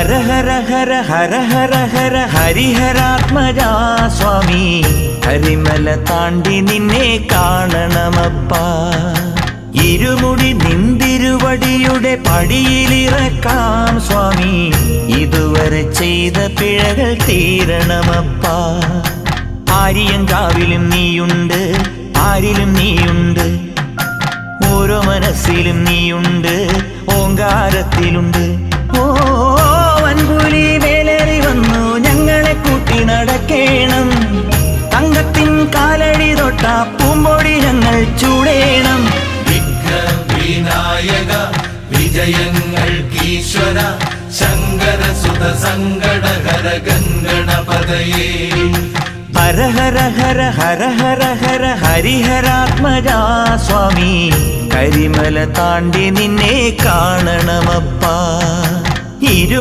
ഹര ഹര ഹര ഹര ഹര ഹര ഹരിഹരാത്മജാ സ്വാമി, കരിമല താണ്ടി നിന്നെ കാണണമപ്പാ. ഇരുമുടി നിന്തിരുവടിയുടെ പടിയിലിറക്കാം സ്വാമി, ഇതുവരെ ചെയ്ത പിഴകൾ തീരണമപ്പാ. ആര്യങ്കാവിലും നീയുണ്ട്, ആരിലും നീയുണ്ട്, ഓരോ മനസ്സിലും നീയുണ്ട്, ഓങ്കാരത്തിലുണ്ട്. ഓ വൻപുലി വേലേറി വന്നു ഞങ്ങളെ കൂട്ടി നടക്കേണം, തങ്കത്തിൻ കാലടി തൊട്ട പൂമ്പൊടി ഞങ്ങൾ ചൂടേണം. വിഘ്നവിനായക വിജയങ്ങൾക്കീശ്വര ശങ്കര സുത സങ്കടഹര ഗംഗണപതയേ. ഹര ഹര ഹര ഹര ഹര ഹര ഹരിഹരാത്മജാ സ്വാമി, കരിമല താണ്ടി നിന്നെ കാണണമപ്പാ.